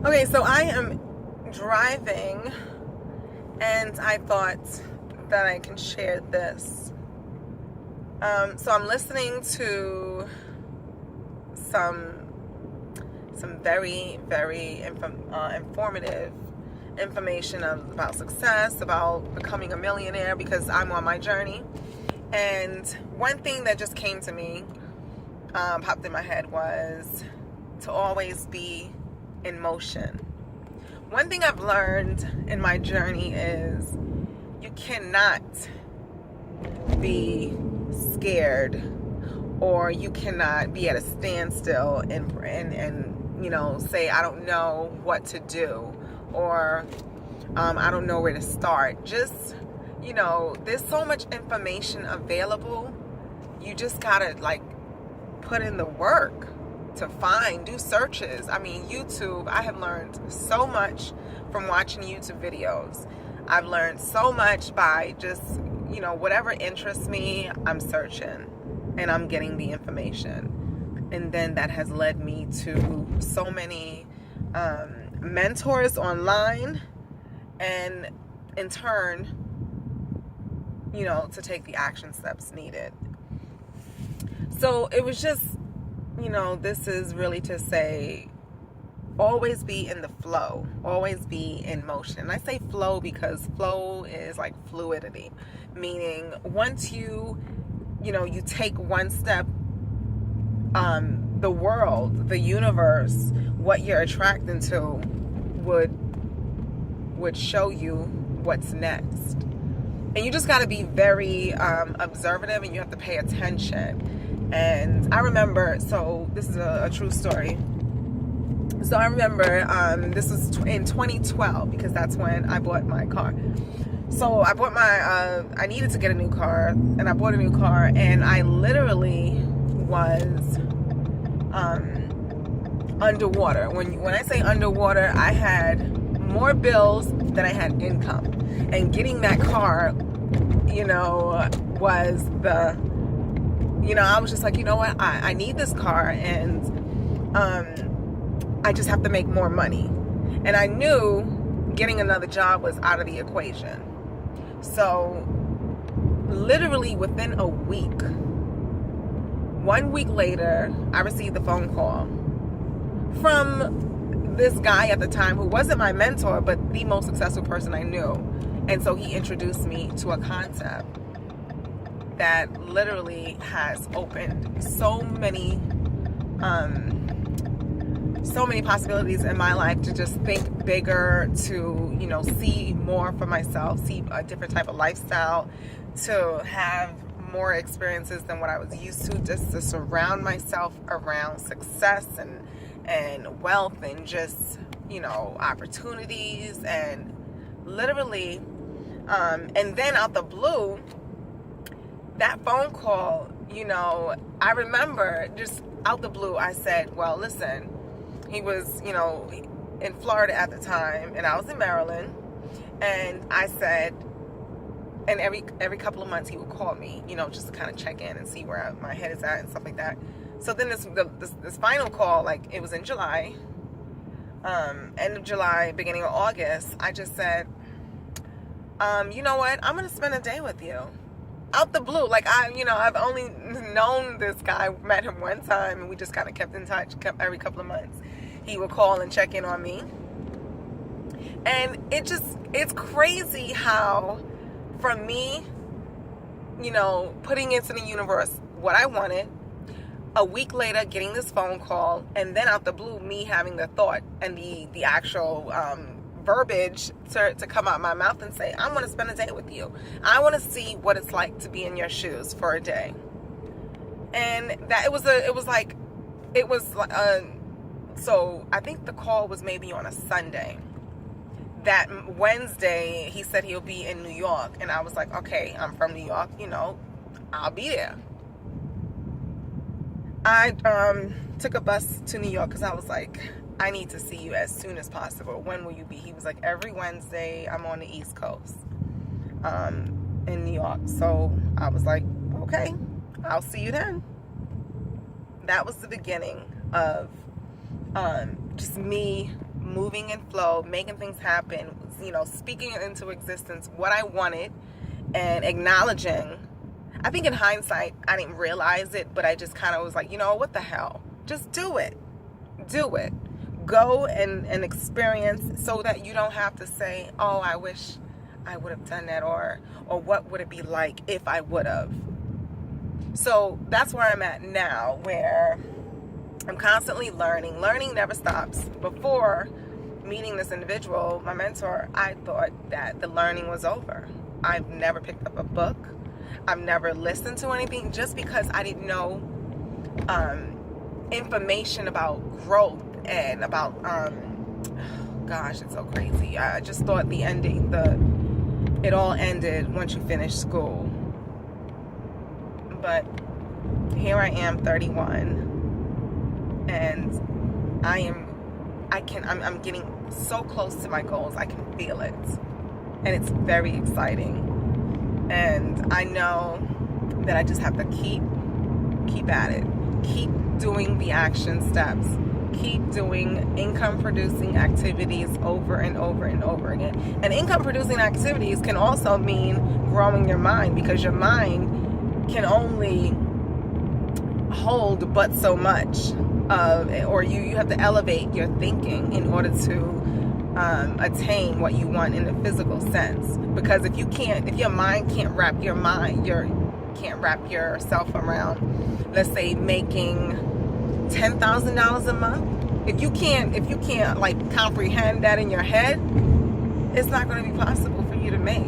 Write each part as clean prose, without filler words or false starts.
Okay, so I am driving and I thought that I can share this. So I'm listening to some very, very informative information about success, about becoming a millionaire, because I'm on my journey. And one thing that just came to me, popped in my head, was to always be in motion. One thing I've learned in my journey is you cannot be scared, or you cannot be at a standstill and say I don't know what to do, or I don't know where to start. Just there's so much information available. You just gotta put in the work to do searches. I mean, YouTube, I have learned so much from watching YouTube videos. I've learned so much by just, whatever interests me, I'm searching and I'm getting the information. And then that has led me to so many mentors online, and in turn, to take the action steps needed. So it was just, this is really to say, always be in the flow, always be in motion. And I say flow because flow is like fluidity, meaning once you take one step, the world, the universe, what you're attracting to would show you what's next. And you just got to be very observative, and you have to pay attention. And I remember, so this is a true story. So I remember this was in 2012, because that's when I bought my car. So I bought I needed to get a new car, and I bought a new car, and I literally was underwater. When I say underwater, I had more bills than I had income. And getting that car, was I was just like, what, I need this car, and I just have to make more money. And I knew getting another job was out of the equation. So literally within a week, 1 week later, I received a phone call from this guy at the time who wasn't my mentor, but the most successful person I knew. And so he introduced me to a concept that literally has opened so many possibilities in my life, to just think bigger, to see more for myself, see a different type of lifestyle, to have more experiences than what I was used to, just to surround myself around success and wealth, and just opportunities. And literally and then out the blue, that phone call, I remember just out the blue, I said, well, listen, he was, in Florida at the time, and I was in Maryland. And I said, and every couple of months he would call me, just to kind of check in and see where my head is at and stuff like that. So then this final call, it was in July, end of July, beginning of August, I just said, you know what, I'm going to spend a day with you. Out the blue. I've only known this guy, met him one time, and we just kind of kept in touch, every couple of months. He would call and check in on me. And it's crazy how, from me, putting into the universe what I wanted, a week later getting this phone call, and then out the blue, me having the thought and the actual verbiage to come out my mouth and say, I want to spend a day with you. I want to see what it's like to be in your shoes for a day. And that so I think the call was maybe on a Sunday. That Wednesday, he said he'll be in New York, and I was like, okay, I'm from New York, I'll be there. I took a bus to New York, because I was like, I need to see you as soon as possible. When will you be? He was like, every Wednesday, I'm on the East Coast in New York. So I was like, okay, I'll see you then. That was the beginning of just me moving in flow, making things happen, speaking it into existence, what I wanted, and acknowledging. I think in hindsight, I didn't realize it, but I just kind of was like, what the hell? Just do it. Do it. Go and experience, so that you don't have to say, oh, I wish I would have done that, or what would it be like if I would have. So that's where I'm at now, where I'm constantly learning. Learning never stops. Before meeting this individual, my mentor, I thought that the learning was over. I've never picked up a book. I've never listened to anything, just because I didn't know information about growth and about gosh, it's so crazy. I just thought it all ended once you finish school. But here I am, 31, and I'm getting so close to my goals. I can feel it, and it's very exciting. And I know that I just have to keep at it, keep doing the action steps, keep doing income producing activities over and over and over again. And income producing activities can also mean growing your mind, because your mind can only hold but so much of, or you have to elevate your thinking in order to attain what you want in the physical sense. Because if your mind can't wrap yourself around, let's say, making $10,000 a month, if you can't like comprehend that in your head, it's not going to be possible for you to make.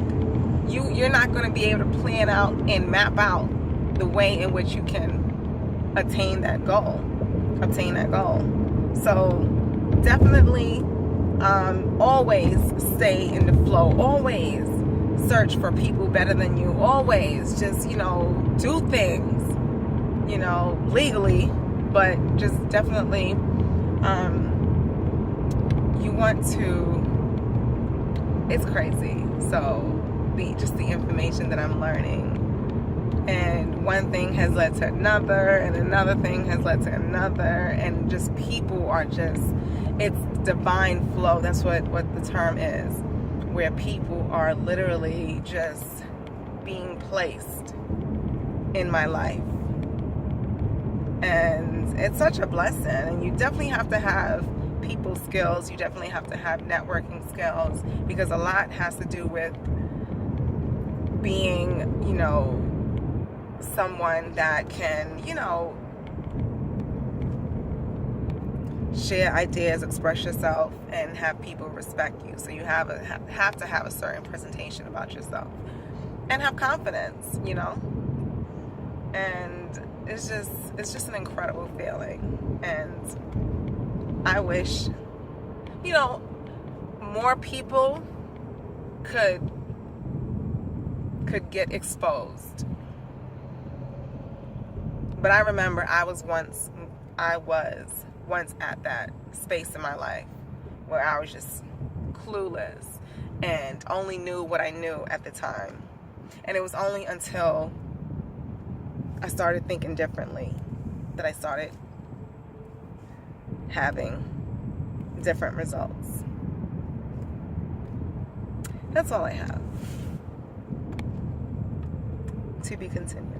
You're not going to be able to plan out and map out the way in which you can obtain that goal. So definitely always stay in the flow. Always search for people better than you. Always just, do things, legally, but just definitely you want to, it's crazy. So the information that I'm learning, and one thing has led to another, and another thing has led to another, and just people are just, it's divine flow. That's what the term is, where people are literally just being placed in my life. And it's such a blessing. And you definitely have to have people skills. You definitely have to have networking skills, because a lot has to do with being, someone that can, share ideas, express yourself, and have people respect you. So you have to have a certain presentation about yourself and have confidence, and it's just an incredible feeling. And I wish, more people could get exposed. But I remember I was once at that space in my life where I was just clueless and only knew what I knew at the time. And it was only until I started thinking differently that I started having different results. That's all I have. To be continued.